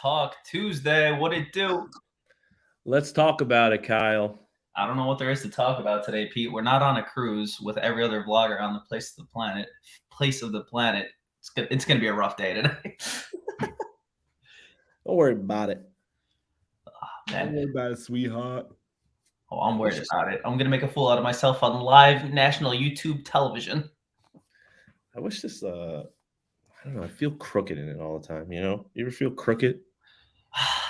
Talk Tuesday. What it do? Let's talk about it, Kyle. I don't know what there is to talk about today, Pete. We're not on a cruise with every other vlogger on the place of the planet. It's gonna be a rough day today. Don't worry about it. Man. Don't worry about it, sweetheart. Oh, I'm worried about it. I'm gonna make a fool out of myself on live national YouTube television. I wish this. I don't know. I feel crooked in it all the time. You ever feel crooked?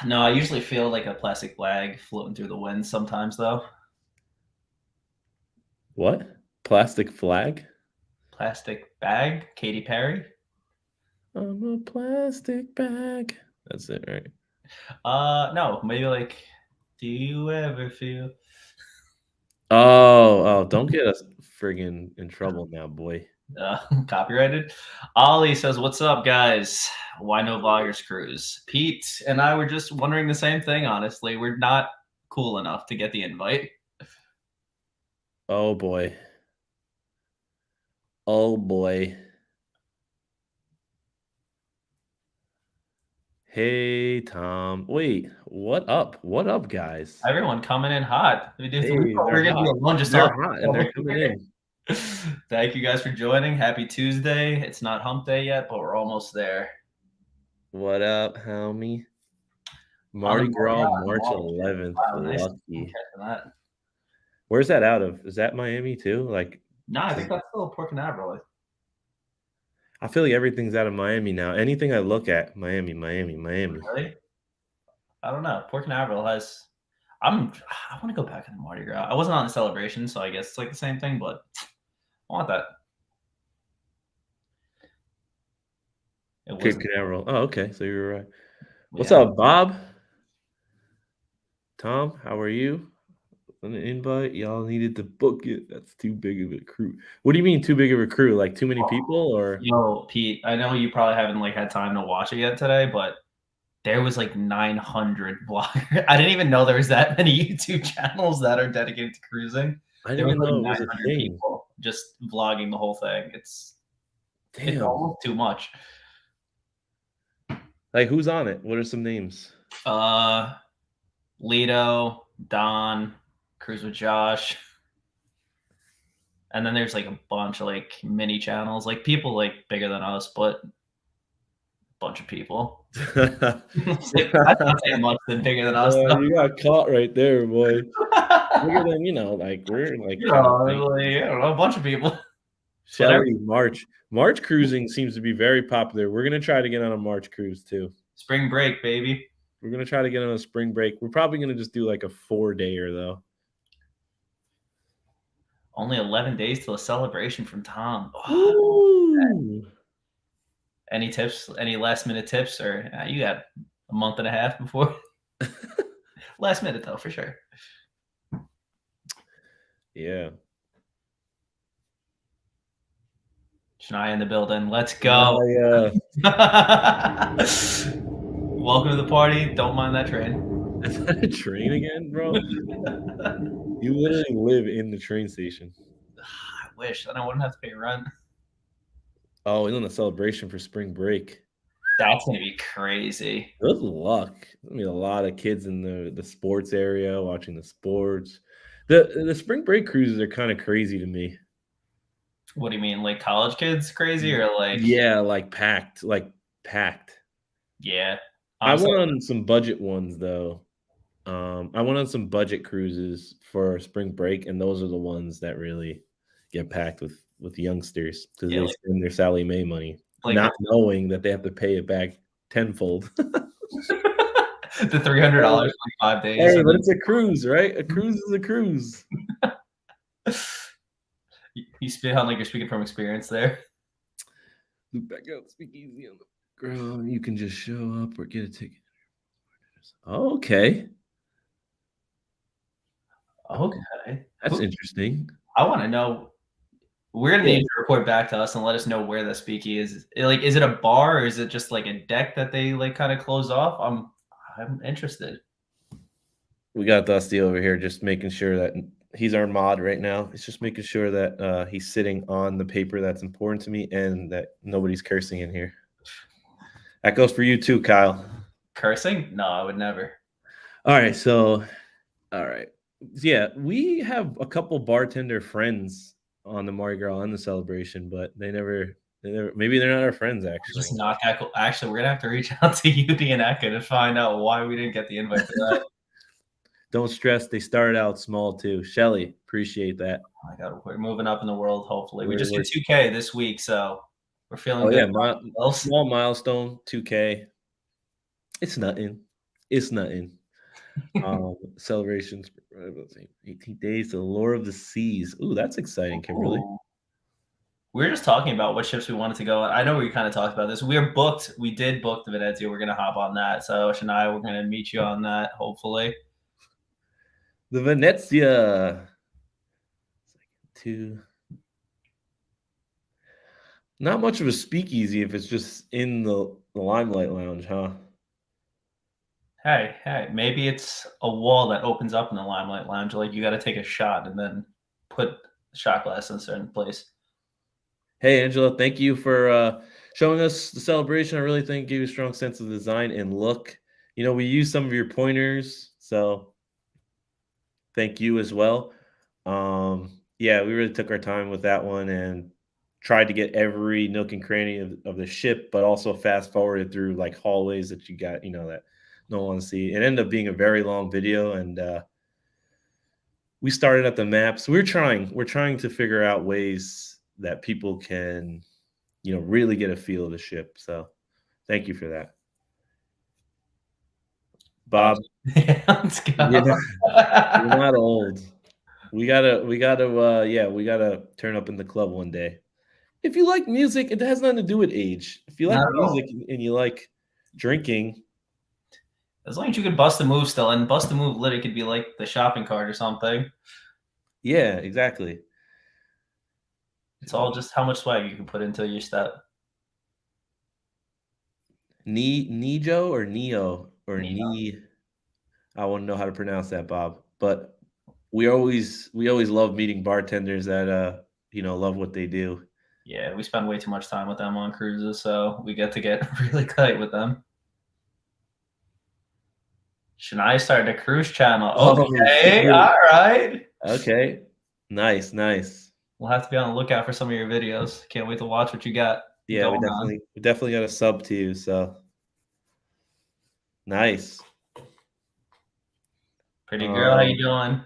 No, I usually feel like a plastic flag floating through the wind sometimes, though. What? Plastic flag? Plastic bag? Katy Perry? I'm a plastic bag. That's it, right? No, maybe like, do you ever feel? Oh, don't get us friggin' in trouble now, boy. Copyrighted. Ollie says, "What's up, guys? Why no vloggers cruise?" Pete and I were just wondering the same thing. Honestly, we're not cool enough to get the invite. Oh boy. Oh boy. Hey, Tom. Wait, what up? What up, guys? Everyone coming in hot. Hey, we're gonna be alone just they're talking. hot and they're coming in. Thank you guys for joining. Happy Tuesday. It's not hump day yet, but we're almost there. What up, homie? Mardi Gras, March 11th. Wow, nice. Lucky. That. Where's that out of? Is that Miami too? No, I think that's still Port Canaveral. I feel like everything's out of Miami now. Anything I look at, Miami. Really? I don't know. Port Canaveral has. I want to go back to the Mardi Gras. I wasn't on the celebration, so I guess it's like the same thing, but I want that. Cape Canaveral. Oh, okay. So you're right. What's up, Bob? Tom, how are you? An invite. Y'all needed to book it. That's too big of a crew. What do you mean too big of a crew? Like too many people, or? Yo, Pete, I know you probably haven't had time to watch it yet today, but there was 900 vloggers. I didn't even know there was that many YouTube channels that are dedicated to cruising. I didn't even know it was a thing. People just vlogging the whole thing. It's almost too much. Like, who's on it? What are some names? Lido, Don, Cruise with Josh. And then there's a bunch of mini channels, people bigger than us, but a bunch of people. That's not saying much than bigger than us. You got caught right there, boy. Bigger than we're I don't know, a bunch of people. Shelly, March cruising seems to be very popular. We're gonna try to get on a March cruise too. Spring break, baby. We're gonna try to get on a spring break. We're probably gonna just do a 4-dayer though. Only 11 days till a celebration from Tom. Ooh. Any tips? Any last minute tips? Or you got a month and a half before? Last minute though, for sure. Yeah. Shania in the building. Let's go. Welcome to the party. Don't mind that train. Is that a train again, bro? You literally live in the train station. I wish. Then I wouldn't have to pay rent. Oh, and on a celebration for spring break. That's gonna be crazy. Good luck. I mean, a lot of kids in the sports area watching the sports. The spring break cruises are kind of crazy to me. What do you mean, college kids crazy or Yeah, packed, Yeah. Honestly, I went on some budget ones though. I went on some budget cruises for spring break, and those are the ones that really get packed with youngsters because they spend their Sally Mae money, not knowing that they have to pay it back tenfold. The $300 for 5 days. Hey, but it's a cruise, right? A cruise is a cruise. You spit on you're speaking from experience there. Loop back out, speak easy on the ground. You can just show up or get a ticket. Okay. That's interesting. I want to know. We're gonna need you to report back to us and let us know where the speakeasy is. Is it a bar or is it just a deck that they kind of close off? I'm interested. We got Dusty over here just making sure that he's our mod right now. He's just making sure that he's sitting on the paper that's important to me and that nobody's cursing in here. That goes for you too, Kyle. Cursing? No, I would never. All right, so all right. Yeah, we have a couple bartender friends on the Mardi Gras and the celebration, but they never maybe they're not our friends Just actually. not that cool. Actually, we're gonna have to reach out to UD and Eka to find out why we didn't get the invite for that. Don't stress, they started out small too. Shelly, appreciate that. Oh my God, we're moving up in the world. Hopefully, we We're, just we're did 2K this week, so we're feeling oh good yeah, about ourselves. small milestone, 2K. It's nothing. It's nothing. Celebrations, 18 days, the lore of the seas. Ooh, that's exciting, Kimberly. Ooh. We were just talking about what ships we wanted to go on. I know we kind of talked about this. We are booked. We did book the Venezia. We're gonna hop on that. So Shania, we're gonna meet you on that. Hopefully, The Venezia. Two. Not much of a speakeasy if it's just in the Limelight Lounge, huh? hey, maybe it's a wall that opens up in the Limelight Lounge. Like you got to take a shot and then put the shot glass in a certain place. Hey, Angela, thank you for showing us the celebration. I really think it gave you a strong sense of design and look. We used some of your pointers, so thank you as well. Yeah, we really took our time with that one and tried to get every nook and cranny of the ship, but also fast forwarded through like hallways that you got, that no one wants to see. It ended up being a very long video, and we started at the maps. We're trying to figure out ways that people can, really get a feel of the ship. So thank you for that. Bob, Let's go. you're not old. We gotta turn up in the club one day. If you like music, it has nothing to do with age. If you like Not at all. music and you like drinking, As long as you could bust a move still, and bust a move literally could be like the shopping cart or something. yeah, exactly. It's all just how much swag you can put into your step. Nijo or Neo or You Ni. I want to know how to pronounce that, Bob. But we always love meeting bartenders that love what they do. Yeah, we spend way too much time with them on cruises, so we get to get really tight with them. Shania started a cruise channel. Okay, all right. Okay. Nice. We'll have to be on the lookout for some of your videos. Can't wait to watch what you got Yeah, going on. we definitely got a sub to you, so nice. Pretty girl, how you doing?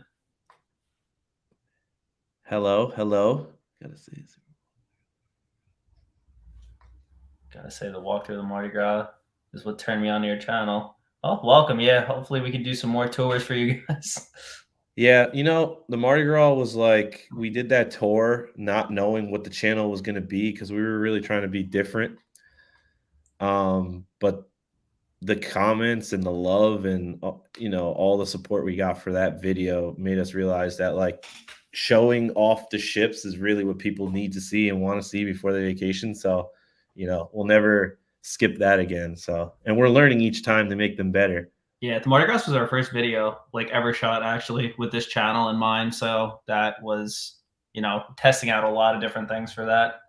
Hello. Gotta say the walk through the Mardi Gras is what turned me on to your channel. Oh, welcome. Yeah, hopefully we can do some more tours for you guys. Yeah, the Mardi Gras was like we did that tour not knowing what the channel was going to be because we were really trying to be different. But the comments and the love and all the support we got for that video made us realize that like showing off the ships is really what people need to see and want to see before their vacation. So, we'll never skip that again. So, and we're learning each time to make them better. Yeah, the Mardi Gras was our first video like ever shot actually with this channel in mind. So that was, testing out a lot of different things for that.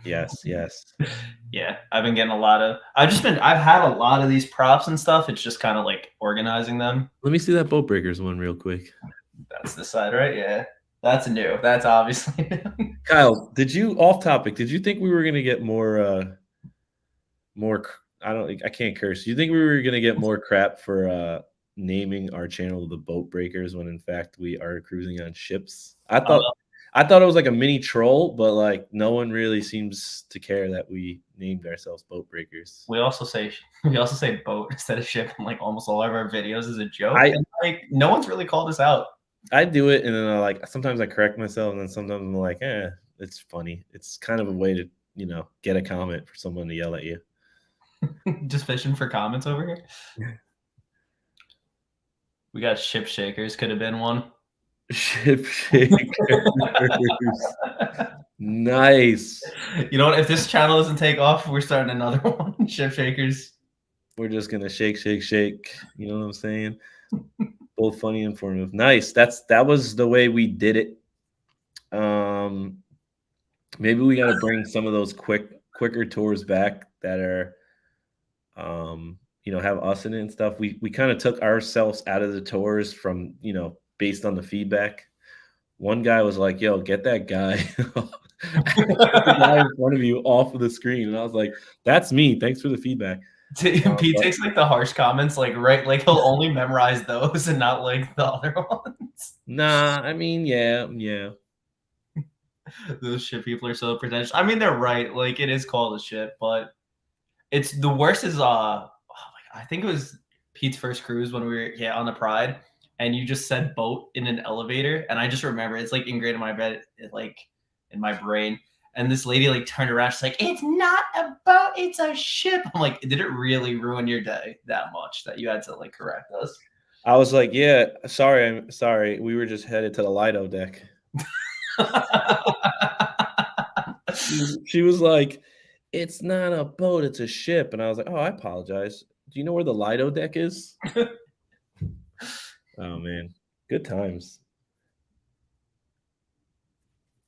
Yes. Yeah, I've been getting I've had a lot of these props and stuff. It's just kind of like organizing them. Let me see that Boat Breakers one real quick. That's the side, right? Yeah. That's new. That's obviously new. Kyle, did you think we were going to get more I can't curse. Do you think we were going to get more crap for naming our channel the Boat Breakers when in fact we are cruising on ships? I thought it was like a mini troll, but like no one really seems to care that we named ourselves Boat Breakers. We also say boat instead of ship in like almost all of our videos as a joke. And like no one's really called us out. I do it, and then sometimes I correct myself, and then sometimes I'm like, it's funny. It's kind of a way to get a comment for someone to yell at you. Just fishing for comments over here. Yeah. We got ship shakers. Could have been one. Ship shakers. Nice. You know what? If this channel doesn't take off, we're starting another one. Ship shakers. We're just gonna shake. You know what I'm saying? Both funny and informative. Nice. That was the way we did it. Maybe we got to bring some of those quicker tours back that are, have us in it and stuff. We kind of took ourselves out of the tours from, based on the feedback. One guy was like, "Yo, get that guy, get the guy in front of you off of the screen," and I was like, "That's me. Thanks for the feedback." Pete But takes like the harsh comments, like like he'll only memorize those and not like the other ones. nah, I mean, yeah. Those shit people are so pretentious. I mean, they're right. Like it is called a shit, but it's the worst is I think it was Pete's first cruise when we were on the Pride, and you just said boat in an elevator, and I just remember it's like ingrained in my bed, like in my brain. And this lady like turned around, she's like, "It's not a boat, it's a ship." I'm like, did it really ruin your day that much that you had to like correct us? I was like, "Yeah, sorry, I'm sorry. We were just headed to the Lido deck." She was like, "It's not a boat, it's a ship," and I was like, "Oh, I apologize. Do you know where the Lido deck is?" Oh man, good times.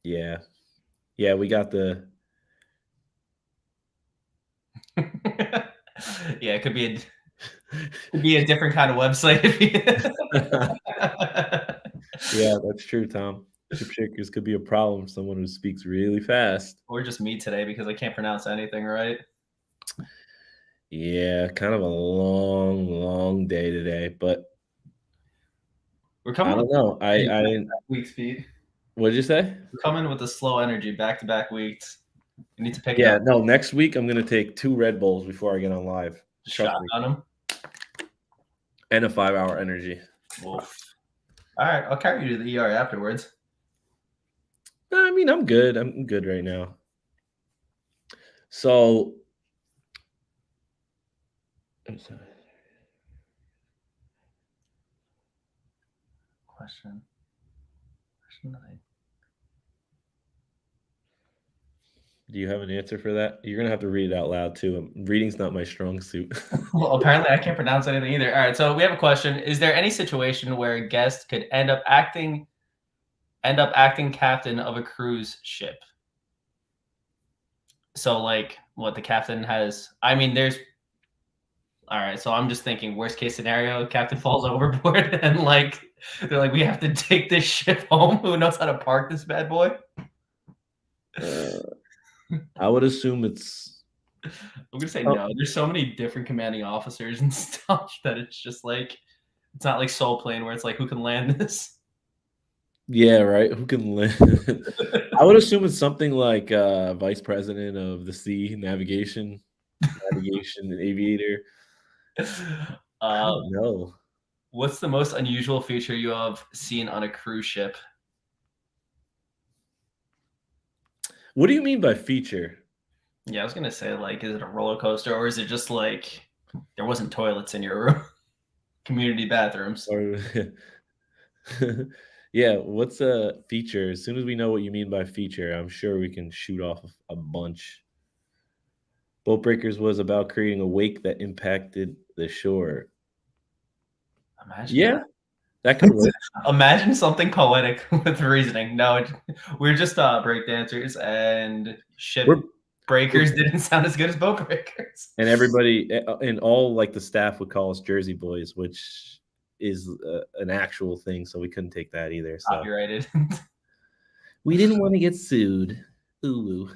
Yeah, yeah, we got the. Yeah, it could be a different kind of website. Yeah, that's true, Tom. Chip shakers could be a problem for someone who speaks really fast. Or just me today because I can't pronounce anything right. Yeah, kind of a long, long day today, but We're I coming with don't know. I week speed. what did you say? We're coming with the slow energy back to back weeks. You need to pick it Yeah, up. no, next week I'm gonna take 2 Red Bulls before I get on live. Trust Shot me. on them. And a 5-hour energy. Wolf. All right, I'll carry you to the ER afterwards. I mean, I'm good. I'm good right now. So Question. do you have an answer for that? You're gonna have to read it out loud too. Reading's not my strong suit. Well, apparently I can't pronounce anything either. All right, so we have a question. Is there any situation where a guest could end up acting captain of a cruise ship? So like what the captain has, I mean, there's all right, so I'm just thinking worst case scenario, captain falls overboard and like they're like, we have to take this ship home. Who knows how to park this bad boy? I would assume it's. I'm gonna say no. There's so many different commanding officers and stuff that it's just like it's not like Soul Plane where it's like who can land this. Yeah, right. Who can land? I would assume it's something like vice president of the sea, navigation and aviator. I Uh, don't know. what's the most unusual feature you have seen on a cruise ship? What do you mean by feature? Yeah, I was gonna say like, is it a roller coaster or is it just like there wasn't toilets in your room? Community bathrooms. Or yeah, what's a feature? As soon as we know what you mean by feature, I'm sure we can shoot off a bunch. Boat Breakers was about creating a wake that impacted the shore. Imagine Yeah, that could work. Imagine something poetic with reasoning. No, we're just break dancers and ship We're breakers didn't sound as good as boat breakers. and everybody and all like the staff would call us Jersey Boys, which is an actual thing. So we couldn't take that either. So Copyrighted. we didn't want to get sued. Ooh.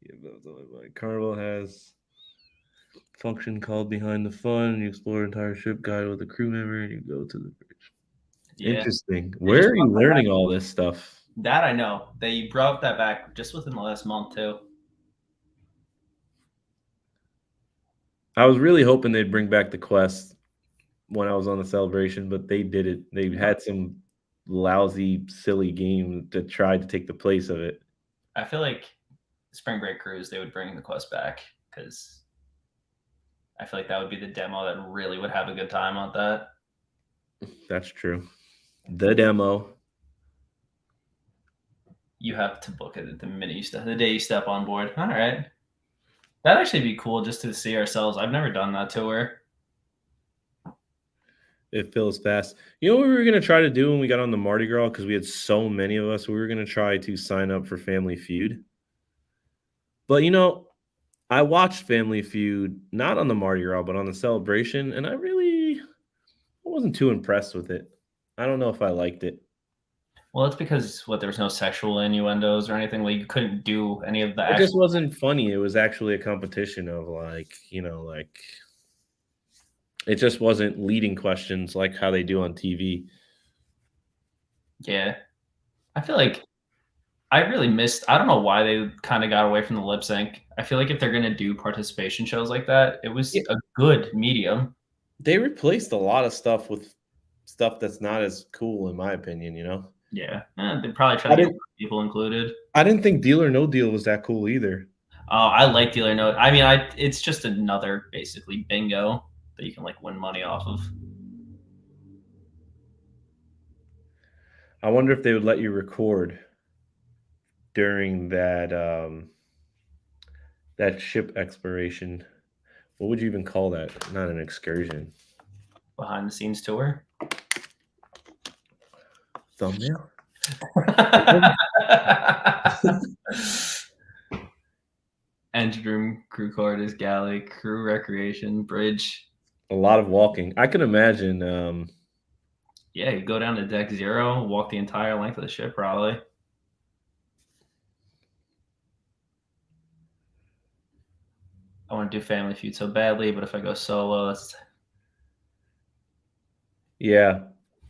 Yeah, Carnival has function called Behind the Fun. You explore entire ship guide with a crew member, and you go to the bridge. Yeah. Interesting. Where are you learning all this stuff? That I know. They brought that back just within the last month too. I was really hoping they'd bring back the quest when I was on the celebration, but they did it. They had some lousy, silly game that tried to take the place of it. I feel like Spring Break Cruise they would bring the quest back because I feel like that would be the demo that really would have a good time on that. That's true. The demo. You have to book it the day you step on board. All right. That'd actually be cool just to see ourselves. I've never done that tour. It fills fast. You know what we were gonna try to do when we got on the Mardi Gras because we had so many of us. We were gonna try to sign up for Family Feud, but I watched Family Feud not on the Mardi Gras, but on the celebration, and I wasn't too impressed with it. I don't know if I liked it. Well, it's because there was no sexual innuendos or anything. Like you couldn't do any of the It just actual. wasn't funny. It was actually a competition of like it just wasn't leading questions like how they do on TV. Yeah, I feel like I really missed. I don't know why they kind of got away from the lip sync. I feel like if they're gonna do participation shows like that, it was Yeah, a good medium. they replaced a lot of stuff with stuff that's not as cool in my opinion. Yeah, they probably try I to get didn't people included. I didn't think Deal or No Deal was that cool either. I like Deal or No. I mean, it's just another basically bingo that you can like win money off of. I wonder if they would let you record during that ship exploration. What would you even call that? Not an excursion. Behind the scenes tour. Thumbnail? Engine room, crew quarters, galley, crew recreation, bridge. A lot of walking. I can imagine. Yeah, you go down to deck 0, walk the entire length of the ship, probably. I want to do Family Feud so badly, but if I go solo, Yeah.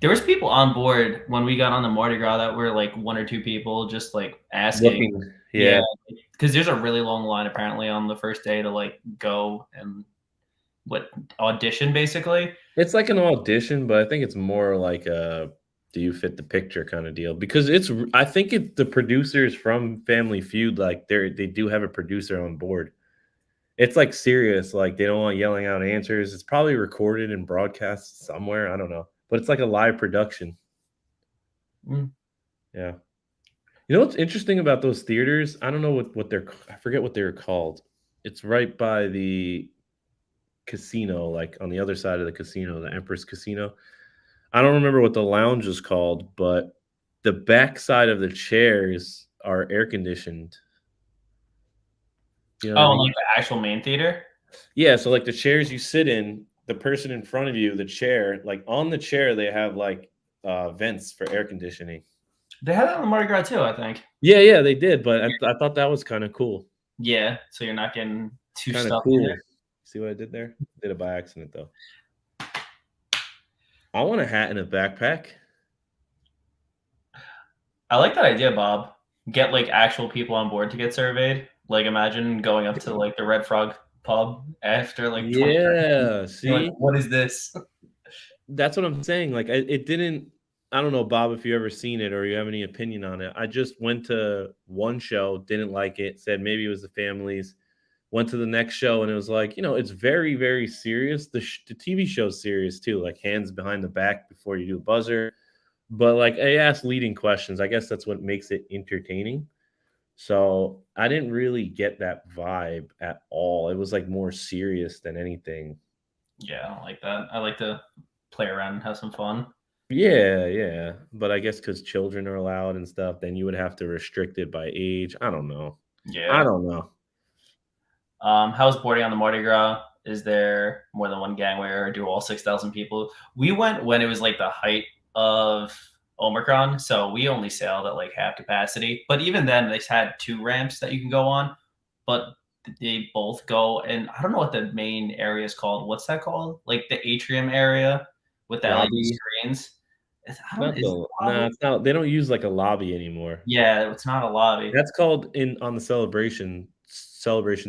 There was people on board when we got on the Mardi Gras that were like 1 or 2 people just like asking. Looking. Yeah, Yeah. because there's a really long line apparently on the first day to like go and audition basically. It's like an audition, but I think it's more like a do you fit the picture kind of deal because I think the producers from Family Feud, like they do have a producer on board. It's like serious, like they don't want yelling out answers. It's probably recorded and broadcast somewhere. I don't know, but it's like a live production. Mm. Yeah. You know what's interesting about those theaters? I don't know what I forget what they were called. It's right by the casino, like on the other side of the casino, the Empress Casino. I don't remember what the lounge is called, but the back side of the chairs are air conditioned. You know what I Oh, mean? like the actual main theater? Yeah, so like the chairs you sit in, the person in front of you, the chair, like on the chair, they have like vents for air conditioning. They had that on the Mardi Gras too, I think. Yeah, they did, but I thought that was kind of cool. Yeah, so you're not getting too Kind of stuffed in cool. there. See what I did there? Did it by accident though. I want a hat and a backpack. I like that idea, Bob. Get like actual people on board to get surveyed. Like imagine going up to like the Red Frog pub after like 20 Yeah, seconds. You're see, like, what is this? that's what I'm saying. Like, it didn't. I don't know, Bob, if you ever seen it or you have any opinion on it. I just went to one show, didn't like it, said maybe it was the families. Went to the next show, and it was like, it's very, very serious. The TV show's serious too, like hands behind the back before you do a buzzer. But like, I asked leading questions. I guess that's what makes it entertaining. So I didn't really get that vibe at all. It was like more serious than anything. Yeah, I don't like that. I like to play around and have some fun. Yeah. But I guess because children are allowed and stuff, then you would have to restrict it by age. I don't know. I Yeah. don't know. How's boarding on the Mardi Gras? Is there more than one gangway or do all 6,000 people? We went when it was like the height of Omicron, so we only sailed at like half capacity. But even then, they had 2 ramps that you can go on, but they both go. And I don't know what the main area is called. What's that called? Like the atrium area with the LED Lobby. screens. I don't. Not Is it the a lobby? No, it's not. They don't use like a lobby anymore. Yeah, it's not a lobby. That's called on the Celebration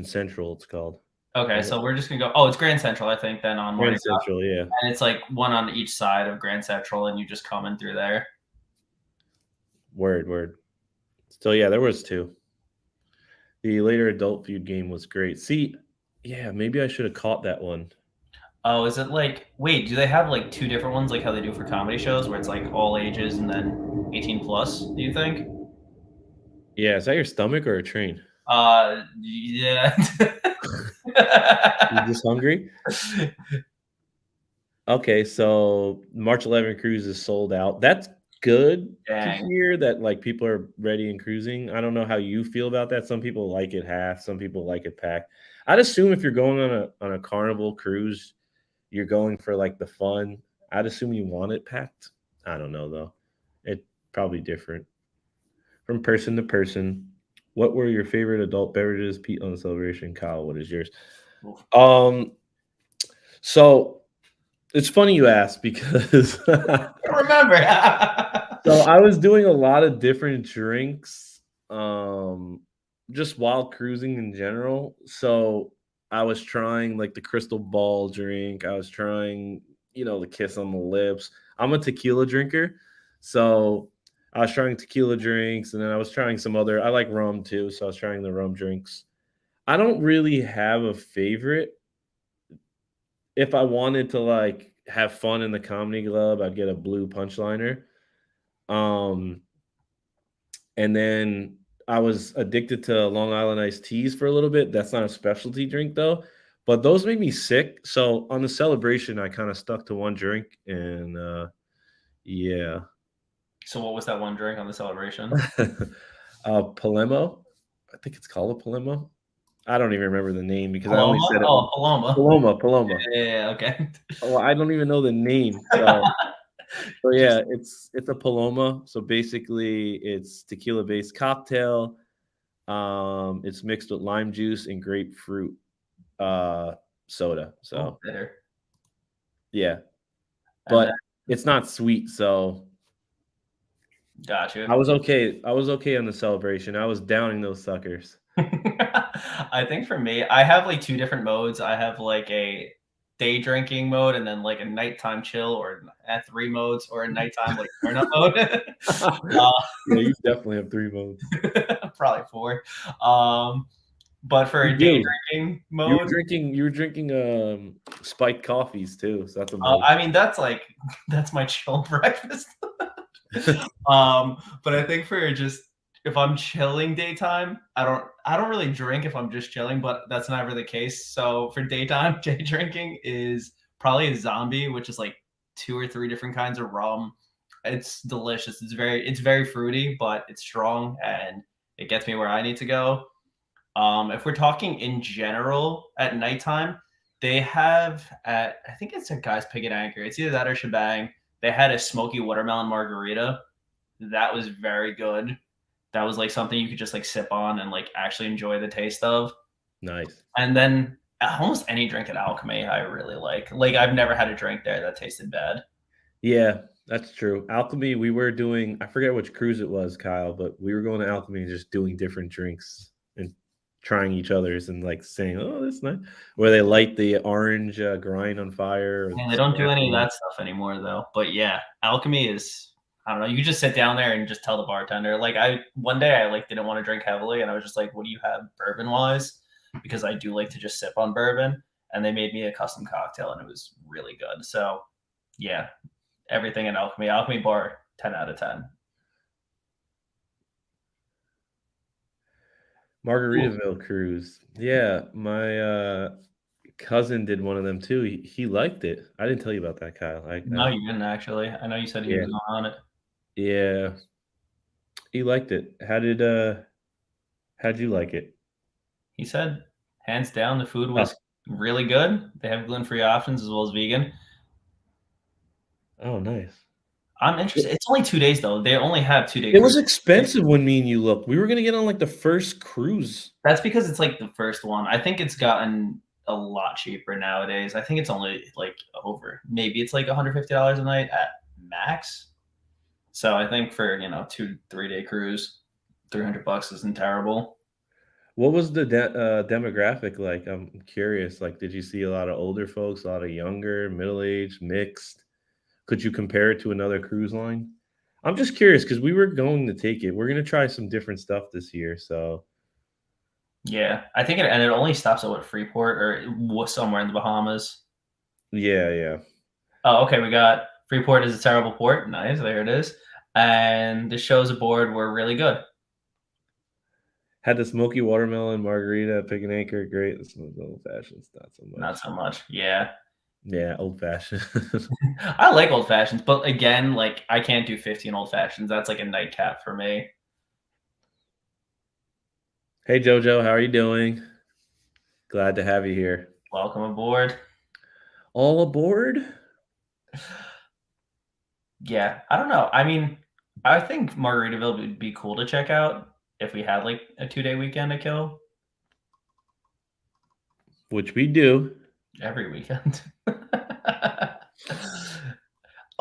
Central. It's called Okay, so we're just gonna go. Oh, it's Grand Central, I think. Then on Mardi Grand Gras. Central. Yeah. And it's like one on each side of Grand Central, and you just come in through there. Word. So yeah, there was 2. The later Adult Feud game was great. See, yeah, maybe I should have caught that one. Oh, is it like? Wait, do they have like 2 different ones, like how they do for comedy shows, where it's like all ages and then 18 plus? Do you think? Yeah, is that your stomach or a train? Yeah. You just hungry? Okay, so March 11 cruise is sold out. That's good to Dang. hear that, like, people are ready and cruising. I don't know how you feel about that. Some people like it half, some people like it packed. I'd assume if you're going on a Carnival cruise, you're going for, like, the fun. I'd assume you want it packed. I don't know, though. It probably different from person to person. What were your favorite adult beverages, Pete, on the celebration? Kyle, what is yours? Oof. Um, so it's funny you ask because I remember. so I was doing a lot of different drinks, just while cruising in general. So I was trying like the crystal ball drink. I was trying, the kiss on the lips. I'm a tequila drinker, so I was trying tequila drinks, and then I was trying some other. I like rum too, so I was trying the rum drinks. I don't really have a favorite. If I wanted to like have fun in the comedy club, I'd get a blue punchliner. Um, and then I was addicted to Long Island iced teas for a little bit. That's not a specialty drink though, but those made me sick. So on the celebration, I kind of stuck to one drink, and yeah, So what was that one drink on the celebration? Palemo. I think it's called a Palemo. I don't even remember the name because I only Paloma? said it. Oh, Paloma. Paloma. Yeah, okay. Oh, I don't even know the name. So Just yeah, it's a Paloma. So basically, it's tequila based cocktail. It's mixed with lime juice and grapefruit uh, soda. oh, So bitter. yeah, And then but it's not sweet. So got you. I was okay. I was okay on the celebration. I was downing those suckers. I think for me, I have like two different modes. I have like a day drinking mode and then like a nighttime chill or at three modes or a nighttime like turn up mode. Yeah, you definitely have three modes. Probably four. Um, but for You a day do. drinking mode, You were drinking spiked coffees too. So that's a mode. I mean that's like that's my chill breakfast. But I think for just if I'm chilling daytime, I don't really drink if I'm just chilling, but that's never the case. So for daytime, day drinking is probably a zombie, which is like two or three different kinds of rum. It's delicious. It's very fruity, but it's strong and it gets me where I need to go. If we're talking in general at nighttime, they have at I think it's a Guy's Pig and Anchor. It's either that or Shebang. They had a smoky watermelon margarita that was very good. That was like something you could just like sip on and like actually enjoy the taste of. Nice. And then almost any drink at Alchemy I really like. Like I've never had a drink there that tasted bad. Yeah, that's true. Alchemy, we were doing, I forget which cruise it was, Kyle, but we were going to Alchemy and just doing different drinks and trying each other's and like saying, oh, that's nice. Where they light the orange grind on fire or And they don't do smash any it of on. that stuff anymore though. But yeah, Alchemy is I don't know. You just sit down there and just tell the bartender. Like I one day I like didn't want to drink heavily and I was just like, what do you have bourbon wise? Because I do like to just sip on bourbon. And they made me a custom cocktail and it was really good. So yeah, everything in Alchemy. Alchemy bar 10 out of 10. Ooh, Margaritaville cruise. Yeah, my cousin did one of them too. He liked it. I didn't tell you about that, Kyle. no, you didn't actually. I know you said he Yeah, was on it. yeah, he liked it. How'd you like it? He said hands down the food Oh, was really good. They have gluten-free options as well as vegan. oh, nice. I'm interested. It's only 2 days though. They only have 2 day It was cruise. expensive when me and you looked. We were gonna get on like the first cruise. That's because it's like the first one. I think it's gotten a lot cheaper nowadays. I think it's only like over maybe it's like $150 a night at max. So I think for 2 3 day cruise, $300 isn't terrible. What was the demographic like? I'm curious. Like, did you see a lot of older folks, a lot of younger, middle aged, mixed? Could you compare it to another cruise line? I'm just curious because we were going to take it. We're gonna try some different stuff this year. So Yeah, I think it only stops at what Freeport or somewhere in the Bahamas. yeah, yeah. Oh, okay. We got Freeport is a terrible port. Nice, there it is. And the shows aboard were really good. Had the smoky watermelon margarita, pick an anchor, great. This one's old fashioned, not so Not much. so much. Yeah. Yeah, old fashioned. I like old fashions, but again, like I can't do 15 old fashions. That's like a nightcap for me. Hey Jojo, how are you doing? Glad to have you here. Welcome aboard. All aboard? Yeah, I don't know. I mean, I think Margaritaville would be cool to check out if we had like a 2-day weekend to kill Which we do. every weekend.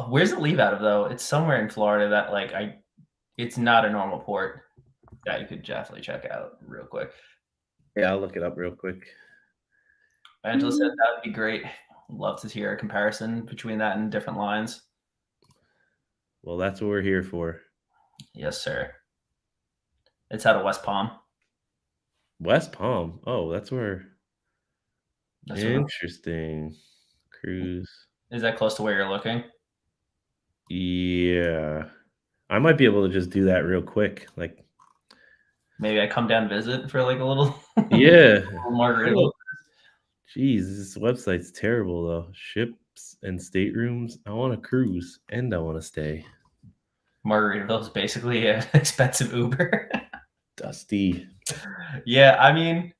Where's it leave out of though? It's somewhere in Florida that like it's not a normal port that you could definitely check out real quick. Yeah, I'll look it up real quick. Angela said that would be great. Love to hear a comparison between that and different lines. Well, that's what we're here for. Yes, sir. It's out of West Palm. West Palm. Oh, that's where. That's what, Interesting. Cruise. is that close to where you're looking? Yeah. I might be able to just do that real quick. Like, Maybe I come down and visit for like a little yeah. Margaritaville. Jeez, this website's terrible though. Ships and staterooms. I want to cruise and I want to stay. Margaritaville is basically an expensive Uber. Dusty. Yeah, I mean,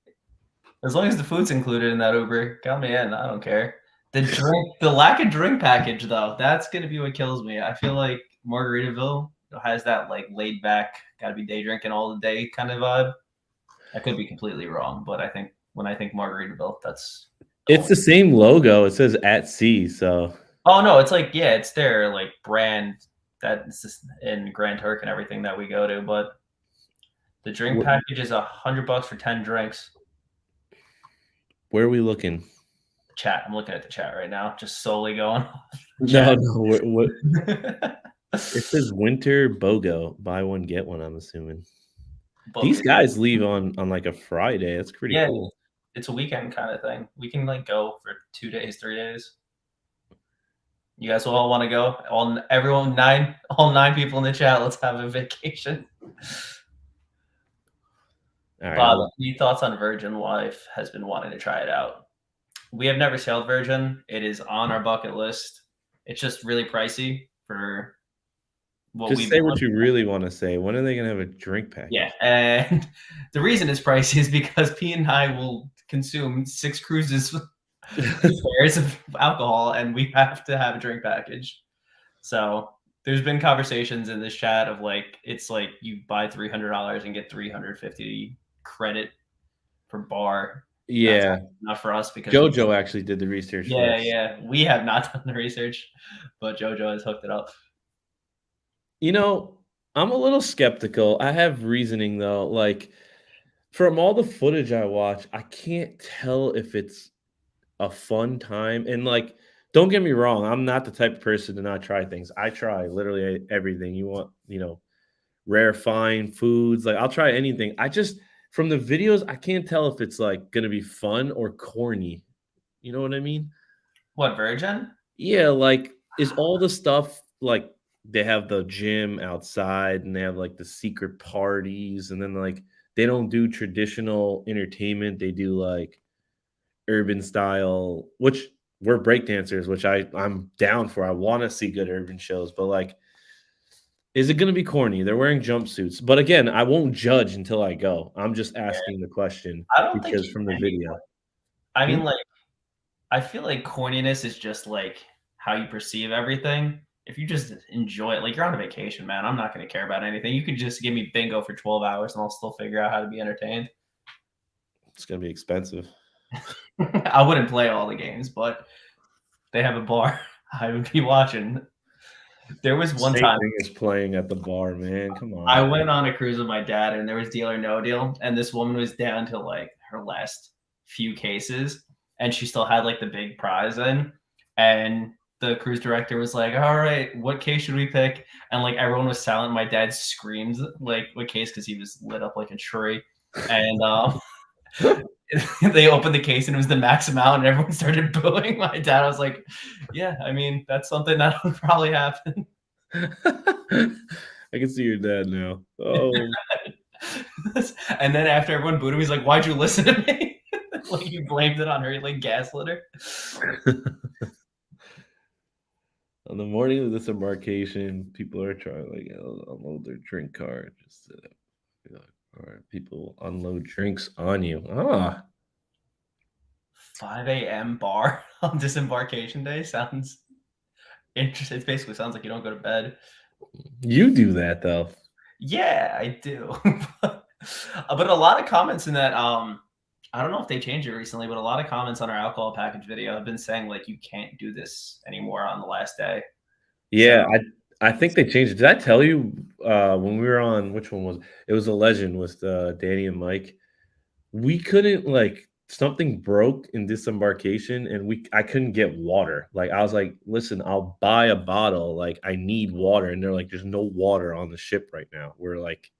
as long as the food's included in that Uber, count me in. I don't care. The lack of drink package though, that's gonna be what kills me. I feel like Margaritaville has that like laid back, gotta be day drinking all the day kind of vibe. I could be completely wrong, but I think when I think Margaritaville, that's It's the same logo. It says at sea, so oh no, it's like yeah, it's their like brand that's just in Grand Turk and everything that we go to, but the drink package is $100 for 10 drinks. where are we looking? Chat. I'm looking at the chat right now, just solely going. No, what it says winter BOGO. Buy one, get one, I'm assuming. These guys leave on like a Friday. That's pretty cool. It's a weekend kind of thing. We can like go for 2 days, 3 days. You guys will all want to go? All nine people in the chat. Let's have a vacation. All right. Bob, any thoughts on Virgin? Wife has been wanting to try it out. We have never sailed Virgin. It is on our bucket list. It's just really pricey for what just say what you really want to say. When are they going to have a drink package? Yeah, and the reason it's pricey is because P and I will consume 6 cruises worth of alcohol, and we have to have a drink package. So there's been conversations in this chat of like it's like you buy $300 and get 350 credit for bar. Yeah, not for us because Jojo actually did the research. Yeah, we have not done the research, but Jojo has hooked it up. You know, I'm a little skeptical. I have reasoning though. Like from all the footage I watch, I can't tell if it's a fun time. And like, don't get me wrong, I'm not the type of person to not try things. I try literally everything. You want, rare fine foods. Like I'll try anything. I just from the videos, I can't tell if it's like gonna be fun or corny. You know what I mean? What, Virgin? Yeah, like is all the stuff like they have the gym outside and they have like the secret parties and then like they don't do traditional entertainment. They do like urban style, which we're breakdancers, which I'm down for. I want to see good urban shows, but like, is it going to be corny? They're wearing jumpsuits, but again, I won't judge until I go. I'm just asking the question because from the video. I mean, like, I feel like corniness is just like how you perceive everything. If you just enjoy it, like you're on a vacation, man, I'm not going to care about anything. You could just give me bingo for 12 hours and I'll still figure out how to be entertained. It's going to be expensive. I wouldn't play all the games, but they have a bar. I would be watching. There was one time is playing at the bar, man. Come on. I went on a cruise with my dad, and there was Deal or No Deal, and this woman was down to like her last few cases, and she still had like the big prize in, and the cruise director was like, "All right, what case should we pick?" And like everyone was silent. My dad screamed like, "What case?" Because he was lit up like a tree, and they opened the case and it was the max amount and everyone started booing. My dad was like, yeah, I mean, that's something that would probably happen. I can see your dad now. Oh. And then after everyone booed him, he's like, why'd you listen to me? Like you blamed it on her like gas litter. On the morning of this embarkation, people are trying to like unload their drink cart. Just be like, all right, people unload drinks on you. 5 a.m. bar on disembarkation day sounds interesting. It basically sounds like you don't go to bed. You do that though. Yeah, I do. But a lot of comments in that I don't know if they changed it recently, but a lot of comments on our alcohol package video have been saying like you can't do this anymore on the last day. So Yeah, I think they changed it. Did I tell you when we were on which one was it? It was a legend with Danny and Mike. We couldn't like something broke in disembarkation and I couldn't get water. Like I was like, listen, I'll buy a bottle. Like I need water. And they're like, there's no water on the ship right now. We're like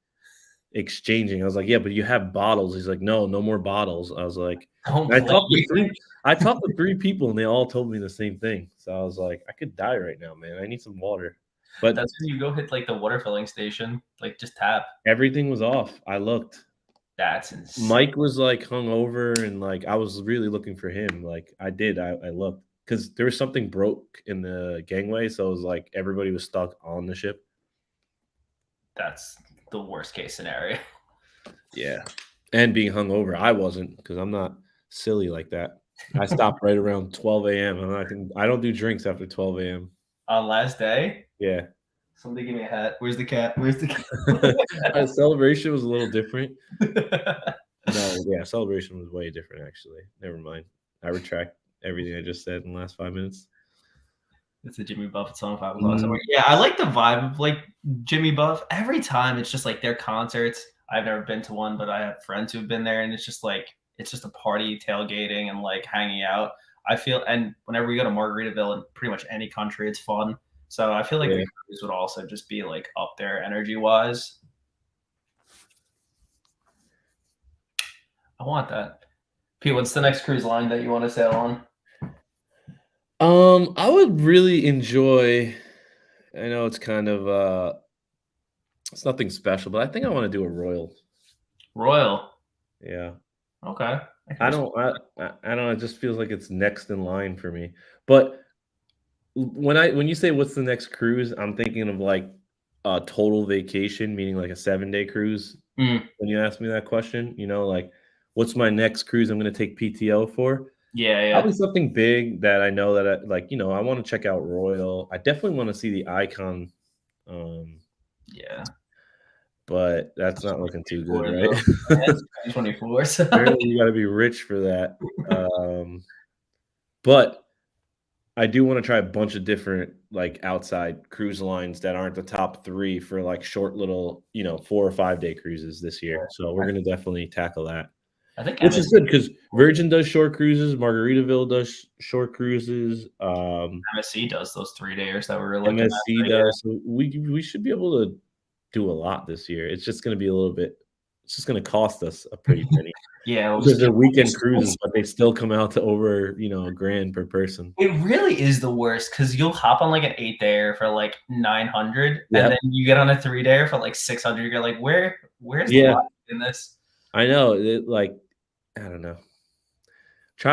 exchanging. I was like, yeah, but you have bottles. He's like, no, no more bottles. I was like, don't and blame I talked to three people and they all told me the same thing. So I was like, I could die right now, man. I need some water. But That's when you go hit like the water filling station, like just tap. everything was off. I looked. That's insane. Mike was like hungover and like I was really looking for him. Like I did. I looked because there was something broke in the gangway. So it was like everybody was stuck on the ship. That's the worst case scenario. Yeah. And being hungover, I wasn't because I'm not silly like that. I stopped right around 12 a.m. I don't do drinks after 12 a.m. On last day, Yeah. somebody give me a hat. Where's the cat? Where's the cat? Our celebration was a little different. No, yeah, celebration was way different actually. Never mind. I retract everything I just said in the last 5 minutes. It's a Jimmy Buffett song. 5 o'clock somewhere. Yeah, I like the vibe of like Jimmy Buff. Every time it's just like their concerts. I've never been to one, but I have friends who've been there, and it's just a party, tailgating, and like hanging out. I feel, and whenever we go to Margaritaville in pretty much any country, it's fun. So I feel like Yeah. the cruise would also just be like up there energy wise. I want that. Pete, what's the next cruise line that you want to sail on? I would really enjoy. I know it's kind of it's nothing special, but I think I want to do a Royal. Royal. Yeah. Okay. I don't know, it just feels like it's next in line for me. But when you say what's the next cruise, I'm thinking of like a total vacation, meaning like a 7-day cruise. Mm, When you ask me that question, like what's my next cruise I'm going to take PTO for? yeah, Probably yeah. something big that I know that I want to check out Royal. I definitely want to see the Icon, Yeah. but that's not looking too good, 24 right? though. It's 2024. So. Apparently, you got to be rich for that. But I do want to try a bunch of different like outside cruise lines that aren't the top 3 for like short little, 4 or 5-day cruises this year. So we're gonna definitely tackle that. I think Which is good because Virgin does short cruises, Margaritaville does short cruises, MSC does those 3-dayers that we were looking at. MSC right does. So we should be able to do a lot this year. It's just going to be a little bit. It's just going to cost us a pretty penny. Yeah, Because they're weekend cruises, but they still come out to over $1,000 per person. It really is the worst because you'll hop on like an 8-dayer for like 900, Yep. and then you get on a 3-dayer for like 600. You're like, where's the line in this? I know. I don't know.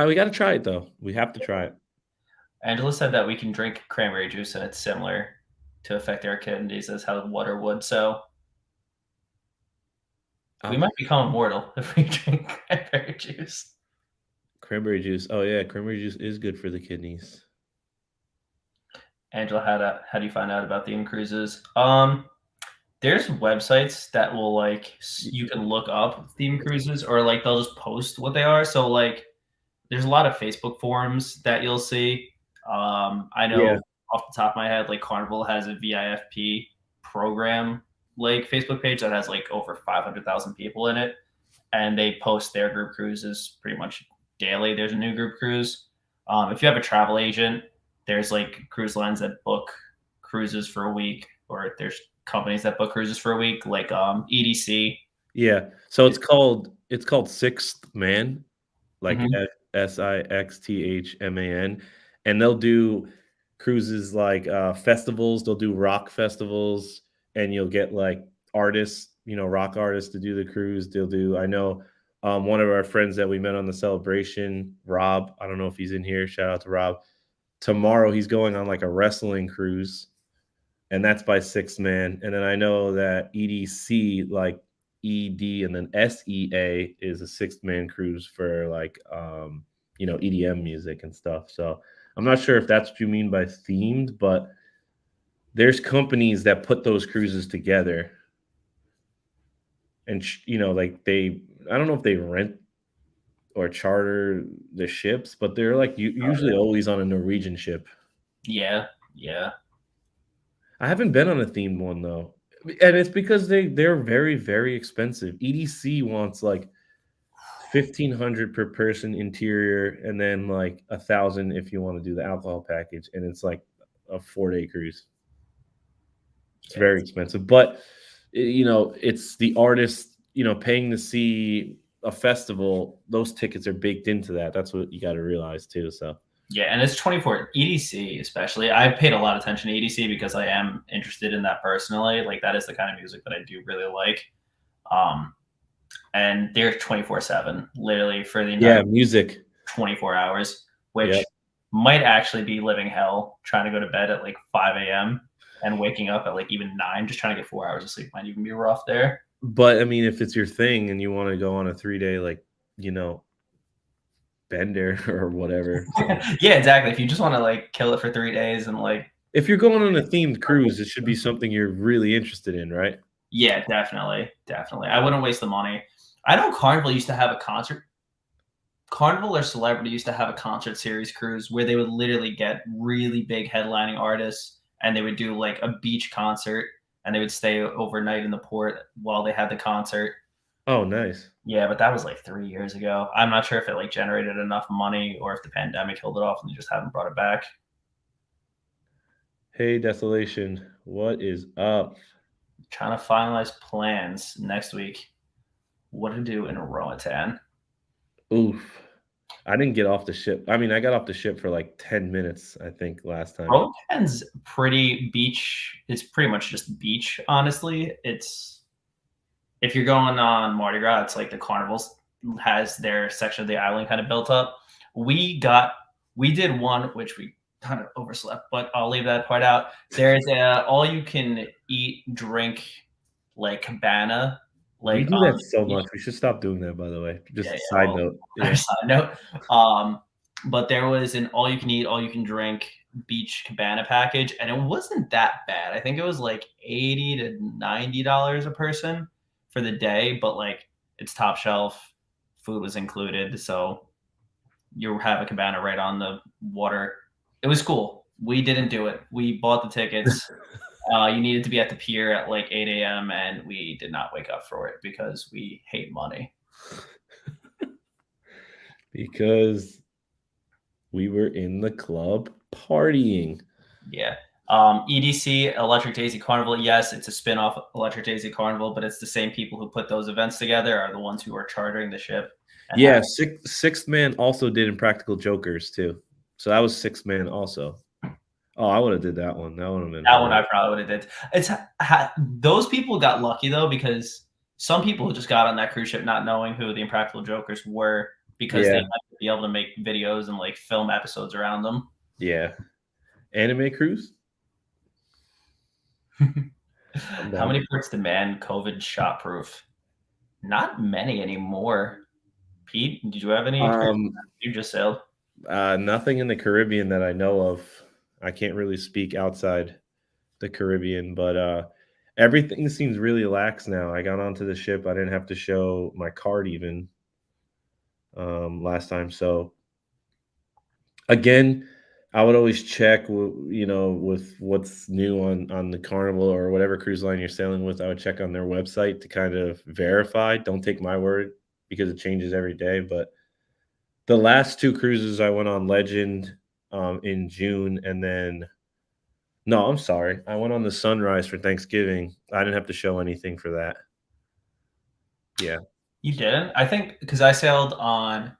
We got to try it though. We have to try it. Angela said that we can drink cranberry juice and it's similar to affect our kidneys as how water would. So we might become immortal if we drink cranberry juice. Cranberry juice. Oh yeah, cranberry juice is good for the kidneys. Angela, how do you find out about theme cruises? There's websites that will like you can look up theme cruises or like they'll just post what they are. So like there's a lot of Facebook forums that you'll see. I know off the top of my head, like Carnival has a VIFP program like Facebook page that has like over 500,000 people in it, and they post their group cruises pretty much daily. There's a new group cruise. If you have a travel agent, there's like cruise lines that book cruises for a week, or there's companies that book cruises for a week, like EDC. Yeah, so it's called Sixth Man, like SIXTHMAN, and they'll do cruises like festivals. They'll do rock festivals, and you'll get like artists, rock artists to do the cruise. They'll do. I know One of our friends that we met on the celebration, Rob. I don't know if he's in here. Shout out to Rob. Tomorrow he's going on like a wrestling cruise, and that's by Six Man. And then I know that EDC, like ED and then SEA, is a six-man cruise for like EDM music and stuff. So I'm not sure if that's what you mean by themed, but there's companies that put those cruises together, and like I don't know if they rent or charter the ships, but they're like usually always on a Norwegian ship. Yeah, yeah. I haven't been on a themed one though, and it's because they're very very expensive. EDC wants like 1,500 per person interior, and then like 1,000 if you want to do the alcohol package, and it's like a 4-day cruise. It's very expensive, but it's the artist, paying to see a festival. Those tickets are baked into that. That's what you got to realize too. So Yeah, and it's 24 EDC especially. I've paid a lot of attention to EDC because I am interested in that personally. Like that is the kind of music that I do really like. And they're 24/7, literally for the entire music 24 hours, which Yep. might actually be living hell trying to go to bed at like 5 a.m. and waking up at like even 9, just trying to get 4 hours of sleep might even be rough there. But I mean, if it's your thing and you want to go on a 3-day, like, bender or whatever. Yeah, exactly. If you just want to like kill it for 3 days and like, If you're going on a themed cruise, it should be something you're really interested in, right? yeah, definitely. Definitely. I wouldn't waste the money. I know Carnival used to have a concert. Carnival or Celebrity used to have a concert series cruise where they would literally get really big headlining artists and they would do like a beach concert and they would stay overnight in the port while they had the concert. Oh, nice. Yeah, but that was like 3 years ago. I'm not sure if it like generated enough money or if the pandemic killed it off and they just haven't brought it back. Hey, Desolation, what is up? Trying to finalize plans next week. What to do in Roatan. Oof. I didn't get off the ship. I mean, I got off the ship for like 10 minutes, I think, last time. Rotan's pretty beach. It's pretty much just beach, honestly. It's if you're going on Mardi Gras, it's like the carnivals has their section of the island kind of built up. We did one which we kind of overslept, but I'll leave that part out. There's a all you can eat drink like cabana. We Like do that so much. We should stop doing that, by the way. Just a side note. Yeah. Side note. But there was an all you can eat, all you can drink beach cabana package, and it wasn't that bad. I think it was like $80 to $90 a person for the day, but like it's top shelf, food was included, so you have a cabana right on the water. It was cool. We didn't do it. We bought the tickets. You needed to be at the pier at like 8 a.m. and we did not wake up for it because we hate money. Because we were in the club partying. Yeah. EDC, Electric Daisy Carnival. Yes, it's a spin-off of Electric Daisy Carnival, but it's the same people who put those events together are the ones who are chartering the ship. Yeah, Sixth Man also did Impractical Jokers too. So that was Sixth Man also. Oh, I would have did that one. That would have been that one. I probably would have did. It's those people got lucky though because some people just got on that cruise ship not knowing who the Impractical Jokers were because they had to be able to make videos and like film episodes around them. Yeah. Anime cruise? How many ports demand COVID shot proof? Not many anymore. Pete, did you have any? You just sailed. Nothing in the Caribbean that I know of. I can't really speak outside the Caribbean, but everything seems really lax now. I got onto the ship. I didn't have to show my card even last time. So again, I would always check, with what's new on the Carnival or whatever cruise line you're sailing with. I would check on their website to kind of verify. Don't take my word because it changes every day. But the last 2 cruises I went on, Legend in June, and then no, I'm sorry, I went on the Sunrise for Thanksgiving. I didn't have to show anything for that. Yeah, you didn't. I think because I sailed on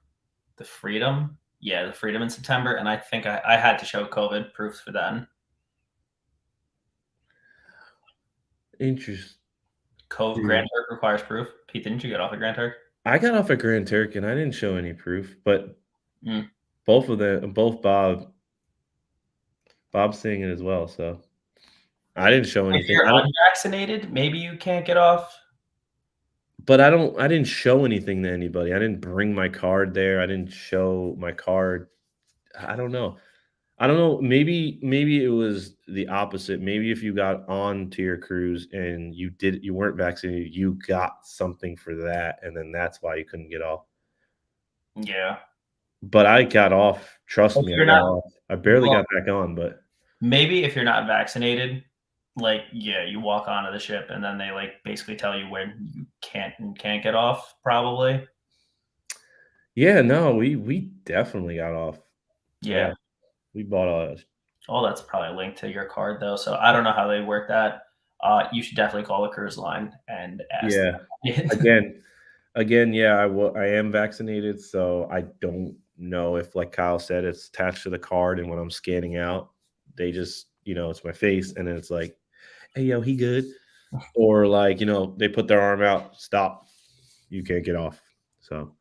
the Freedom. Yeah, the Freedom in September, and I think I had to show COVID proofs for then. Interesting. Grand Turk requires proof. Pete, didn't you get off at Grand Turk? I got off at Grand Turk and I didn't show any proof, but Mm. both of them, both Bob's saying it as well. So I didn't show If anything. you're I don't, unvaccinated, maybe you can't get off. but I don't. I didn't show anything to anybody. I didn't bring my card there. I didn't show my card. I don't know. I don't know. Maybe it was the opposite. Maybe if you got on to your cruise and you weren't vaccinated, you got something for that, and then that's why you couldn't get off. Yeah. But I got off. Trust If me, I you're got not off. I barely well, got back on, but maybe if you're not vaccinated, like, yeah, you walk onto the ship and then they, like, basically tell you when you can't and can't get off, probably. yeah, no, we definitely got off. Yeah, Yeah. we bought all that. Oh, that's probably linked to your card, though, so I don't know how they work that. You should definitely call the cruise line and ask Yeah. them. Again, yeah, I am vaccinated, so I don't know if, like Kyle said, it's attached to the card, and when I'm scanning out, they just, it's my face, and then it's like, "Hey, yo, he good," or like, they put their arm out, "Stop, you can't get off." So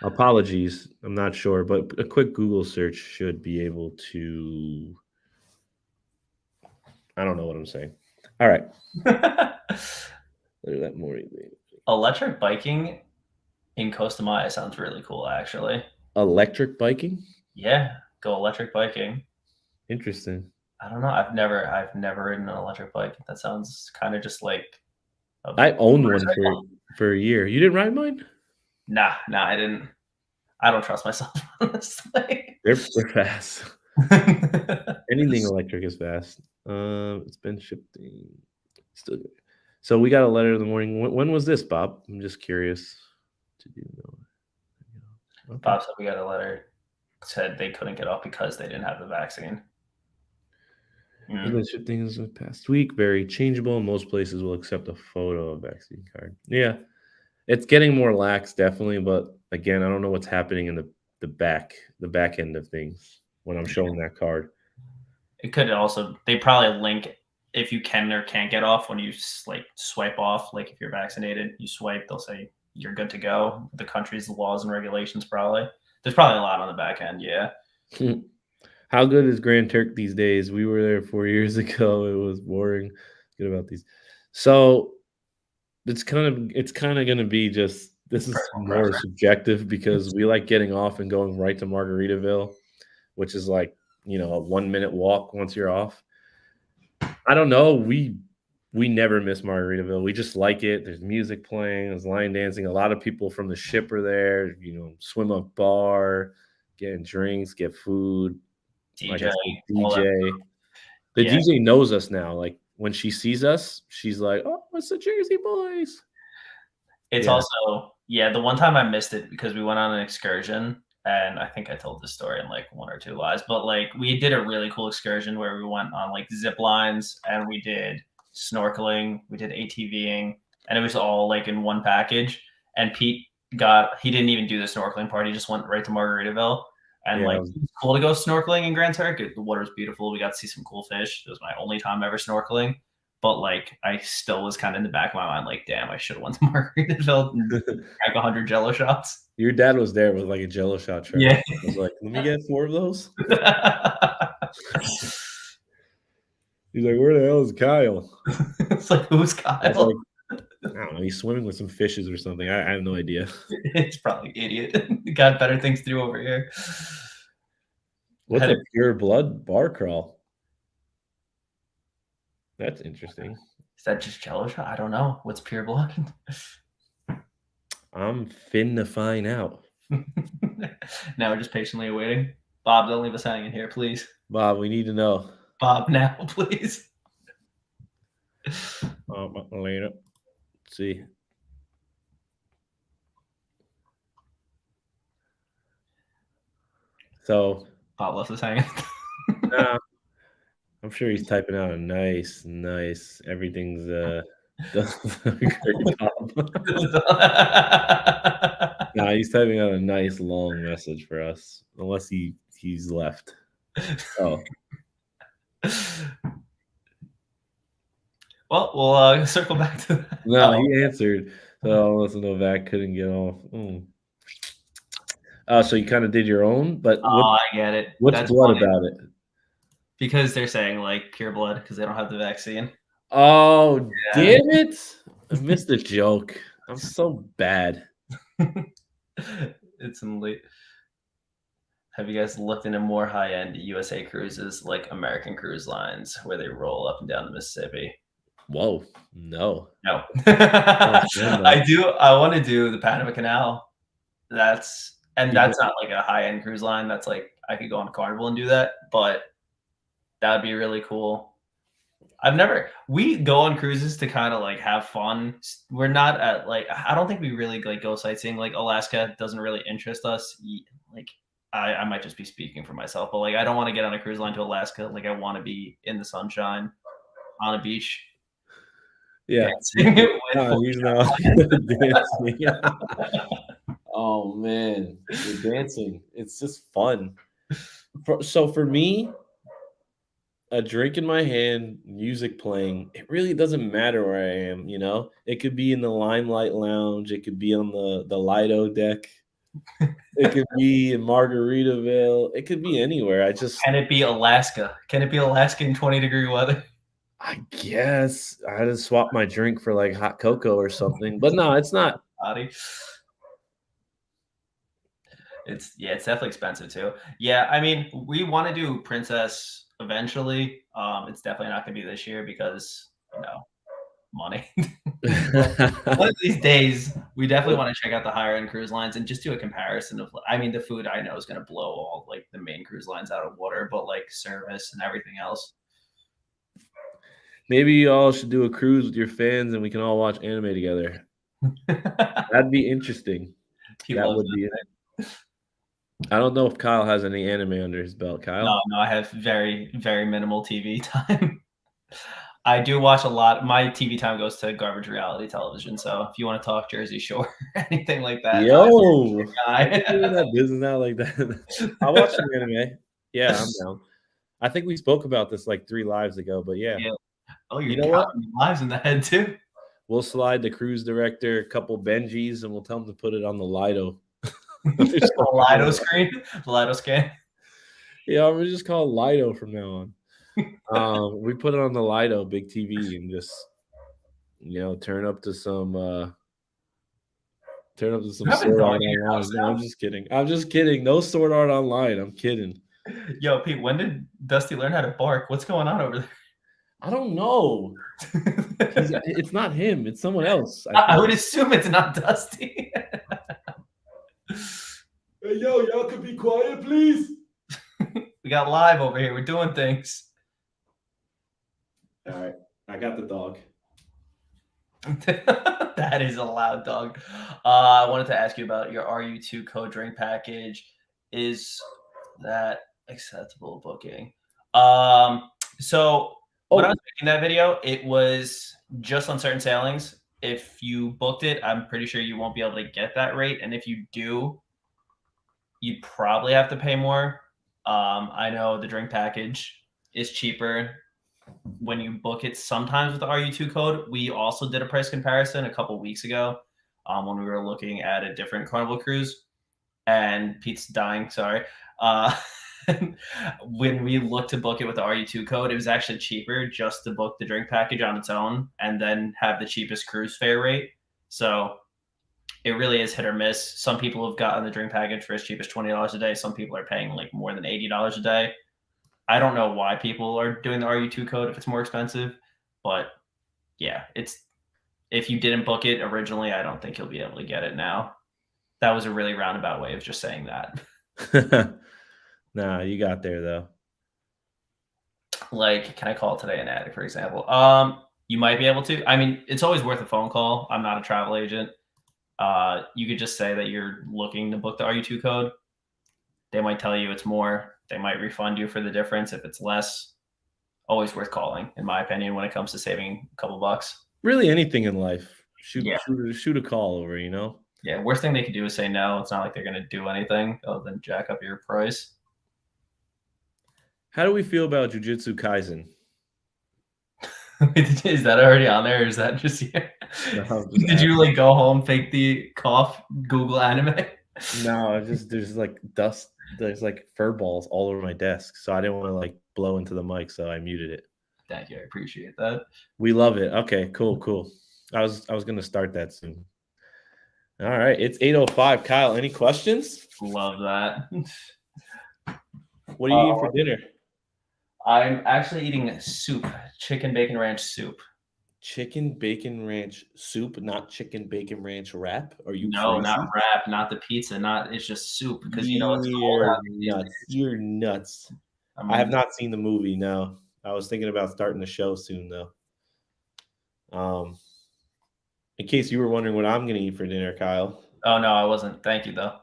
apologies, I'm not sure, but a quick Google search should be able to. I don't know what I'm saying. All right, look at that more. Electric biking in Costa Maya sounds really cool, actually. Electric biking, Yeah, go electric biking. interesting. I don't know. I've never ridden an electric bike. That sounds kind of just like a I owned one motorcycle. for a year. You didn't ride mine? Nah, nah, I didn't. I don't trust myself, honestly. They're fast. Anything electric is fast. It's been shipped. Still good. So we got a letter in the morning. When was this, Bob? I'm just curious. Did you know? Okay. Bob said we got a letter said they couldn't get off because they didn't have the vaccine. It's been shipped things the past week. Very changeable. Most places will accept a photo of vaccine card. Yeah, it's getting more lax, definitely. But again, I don't know what's happening in the back end of things when I'm showing that card. It could also they probably link if you can or can't get off when you like swipe off. Like if you're vaccinated, you swipe, they'll say you're good to go. The country's laws and regulations probably. There's probably a lot on the back end. Yeah. How good is Grand Turk these days? We were there 4 years ago. It was boring. Good about these. So it's kind of going to be just this is Personal more preference. subjective because we like getting off and going right to Margaritaville, which is like a 1 minute walk once you're off. I don't know. We never miss Margaritaville. We just like it. There's music playing. There's line dancing. A lot of people from the ship are there. Swim up bar, getting drinks, get food. Like I DJ, said, all that. DJ. The Yeah. DJ knows us now. Like when she sees us, she's like, "Oh, it's the Jersey Boys." It's Yeah. also the one time I missed it because we went on an excursion, and I think I told this story in like one or two lives, but like we did a really cool excursion where we went on like zip lines and we did snorkeling, we did ATVing, and it was all like in one package. And Pete he didn't even do the snorkeling part, he just went right to Margaritaville. And Yeah. like it was cool to go snorkeling in Grand Turk. The water was beautiful. We got to see some cool fish. It was my only time ever snorkeling. But like I still was kind of in the back of my mind, like, damn, I should have went to Margaritaville and drank 100 Jello shots. Your dad was there with like a Jello shot tray. Yeah. I was like, "Let me get 4 of those." He's like, "Where the hell is Kyle?" It's like, who's I was Kyle? like, "I don't know. He's swimming with some fishes or something. I have no idea." It's probably an idiot. Got better things to do over here. What's Had a a pure blood bar crawl? That's interesting. Is that just Jello shot? I don't know. What's pure blood? I'm finna find out. Now we're just patiently awaiting. Bob, don't leave us hanging here, please. Bob, we need to know. Bob, now, please. Later. Let's see. So Bob left us hanging. I'm sure he's typing out a nice. Everything's great, Bob. Nah, he's typing out a nice long message for us, unless he's left. Oh, Well, we'll circle back to that. no, he answered. So Listen, Novak couldn't get off. So you kind of did your own, but Oh, I get it. what's That's blood funny about it? because they're saying like pure blood because they don't have the vaccine. Oh, Yeah. damn it! I missed the joke. I'm so bad. It's in late. Have you guys looked into more high-end USA cruises like American Cruise Lines where they roll up and down the Mississippi? Whoa, no. No. Oh, man, no. I do. I want to do the Panama Canal. That's You that's not like a high-end cruise line. That's like I could go on Carnival and do that, but that would be really cool. We go on cruises to kind of like have fun. We're not at like, I don't think we really like go sightseeing. Like Alaska doesn't really interest us. Like, I might just be speaking for myself, but like, I don't want to get on a cruise line to Alaska. Like, I want to be in the sunshine on a beach Yeah. dancing with No, he's not dancing. Oh man, the dancing. It's just fun. So for me, a drink in my hand, music playing, it really doesn't matter where I am, you know? It could be in the Limelight Lounge, it could be on the Lido deck, it could be in Margaritaville, it could be anywhere. Can it be Alaska? Can it be Alaska in 20-degree weather? I guess I had to swap my drink for like hot cocoa or something. But no, it's not. Body. It's definitely expensive too. Yeah, I mean, we want to do Princess eventually. It's definitely not going to be this year because money. One of these days, we definitely want to check out the higher end cruise lines and just do a comparison of. I mean, the food I know is going to blow all like the main cruise lines out of water, but like service and everything else. Maybe you all should do a cruise with your fans and we can all watch anime together. That'd be interesting. He That loves would be. I don't know if Kyle has any anime under his belt. Kyle? No, I have very, very minimal TV time. I do watch a lot. My TV time goes to garbage reality television. So if you want to talk Jersey Shore, anything like that, Yo, I'm doing that business out like that. I watch some anime. Yeah, I'm down. I think we spoke about this like 3 lives ago, but yeah. Oh, you're You know what? counting lives in the head too. We'll slide the cruise director a couple Benjis and we'll tell him to put it on the Lido. The Lido screen, the Lido scan. Yeah, I'm gonna just call it Lido from now on. We put it on the Lido big TV and just turn up to some Sword Art Online. No, I'm just kidding. I'm just kidding. No Sword Art Online. I'm kidding. Yo, Pete, when did Dusty learn how to bark? What's going on over there? I don't know. It's not him. It's someone else. I would assume it's not Dusty. Hey, yo, y'all could be quiet, please. We got live over here. We're doing things. All right. I got the dog. That is a loud dog. I wanted to ask you about your RU2 code drink package. Is that acceptable booking? So when I was making that video, it was just on certain sailings. If you booked it, I'm pretty sure you won't be able to get that rate. And if you do, you'd probably have to pay more. I know the drink package is cheaper when you book it sometimes with the RU2 code. We also did a price comparison a couple weeks ago when we were looking at a different Carnival cruise. And Pete's dying, sorry. When we looked to book it with the RU2 code, it was actually cheaper just to book the drink package on its own and then have the cheapest cruise fare rate. So it really is hit or miss. Some people have gotten the drink package for as cheap as $20 a day. Some people are paying like more than $80 a day. I don't know why people are doing the RU2 code if it's more expensive, but yeah, if you didn't book it originally, I don't think you'll be able to get it now. That was a really roundabout way of just saying that. Nah, you got there though. Like, can I call today an addict, for example? You might be able to. I mean, it's always worth a phone call. I'm not a travel agent. You could just say that you're looking to book the RU2 code. They might tell you it's more. They might refund you for the difference if it's less. Always worth calling, in my opinion, when it comes to saving a couple bucks. Really, anything in life. Shoot a call over, you know? Yeah, worst thing they could do is say no. It's not like they're going to do anything other than jack up your price. How do we feel about Jujutsu Kaisen? Is that already on there, or is that just here? No, Did you like go home, fake the cough, Google anime? No, there's like dust. There's like fur balls all over my desk, so I didn't want to like blow into the mic, so I muted it. Thank you, I appreciate that. We love it. Okay, cool. I was gonna start that soon. All right, it's 8:05. Kyle, any questions? Love that. What are you eating for dinner? I'm actually eating soup, chicken bacon ranch soup. Chicken bacon ranch soup, not chicken bacon ranch wrap. Are you No, crazy? not wrap, not the pizza, not it's just soup because you know it's cold You're out these nuts. days. You're nuts. I have not seen the movie. No, I was thinking about starting the show soon though. In case you were wondering what I'm gonna eat for dinner, Kyle. Oh no, I wasn't. Thank you though.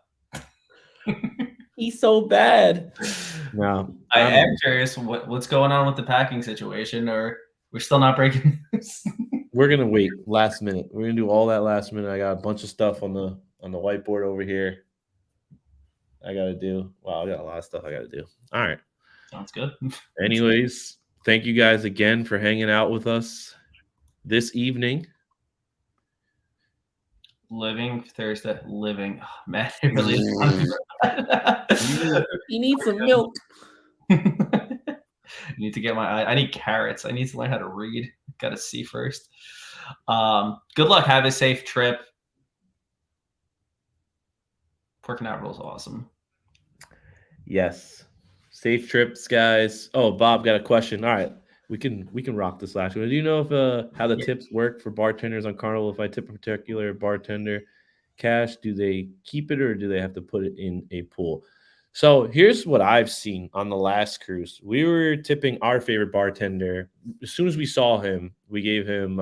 He's so bad. No, I am curious what's going on with the packing situation, or we're still not breaking news. We're gonna wait last minute. We're gonna do all that last minute. I got a bunch of stuff on the whiteboard over here. I gotta do. Wow, I got a lot of stuff I gotta do. All right. Sounds good. Anyways, thank you guys again for hanging out with us this evening. Living Thursday. Living. Oh, man, it really is. You need some milk. I need to get I need carrots. I need to learn how to read. Got to see first. Good luck. Have a safe trip. Pork and Roll is awesome. Yes. Safe trips, guys. Oh, Bob got a question. All right. We can rock this last one. Do you know if how the tips work for bartenders on Carnival? If I tip a particular bartender cash, do they keep it or do they have to put it in a pool? So here's what I've seen on the last cruise. We were tipping our favorite bartender. As soon as we saw him, we gave him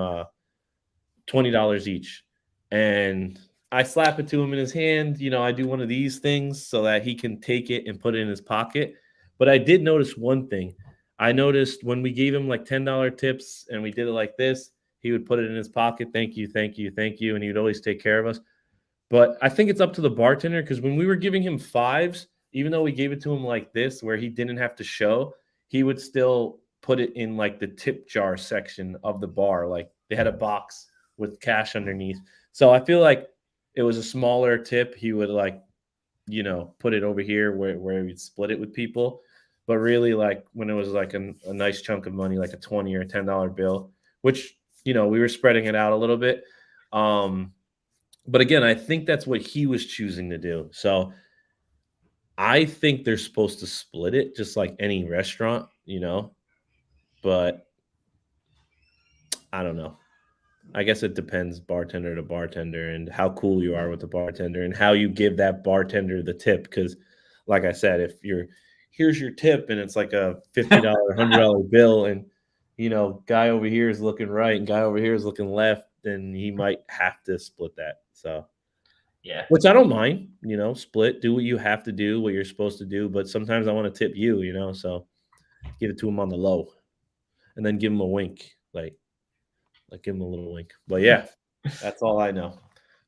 $20 each. And I slap it to him in his hand. You know, I do one of these things so that he can take it and put it in his pocket. But I did notice one thing. I noticed when we gave him like $10 tips and we did it like this, he would put it in his pocket. Thank you. And he would always take care of us. But I think it's up to the bartender because when we were giving him fives, even though we gave it to him like this, where he didn't have to show, he would still put it in like the tip jar section of the bar. Like they had a box with cash underneath. So I feel like it was a smaller tip. He would like, you know, put it over here where we'd split it with people. But really, like when it was like a nice chunk of money, like a $20 or $10 bill, which, you know, we were spreading it out a little bit. But again, I think that's what he was choosing to do. So I think they're supposed to split it just like any restaurant, you know, but I don't know. I guess it depends bartender to bartender and how cool you are with the bartender and how you give that bartender the tip. Because like I said, if here's your tip and it's like a $50, $100 bill and, you know, guy over here is looking right and guy over here is looking left, then he might have to split that. So, yeah, which I don't mind, you know, split, do what you have to do, what you're supposed to do. But sometimes I want to tip you, you know, so give it to him on the low and then give him a wink, like give him a little wink. But yeah, that's all I know.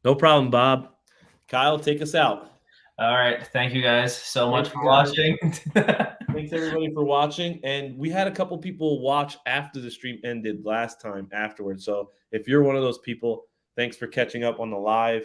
No problem, Bob. Kyle, take us out. All right. Thank you guys so much for watching. Thanks everybody for watching. And we had a couple people watch after the stream ended last time afterwards. So if you're one of those people, thanks for catching up on the live.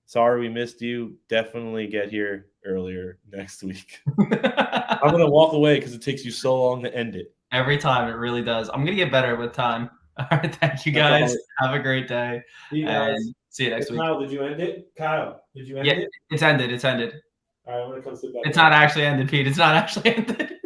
Sorry we missed you. Definitely get here earlier next week. I'm going to walk away because it takes you so long to end it. Every time. It really does. I'm going to get better with time. All right. Thank you guys. Have a great day. And see you next week. Kyle, did you end it? Kyle, did you end it? It's ended. It's ended. All right, I'm going to come sit back. It's not actually ended, Pete. It's not actually ended.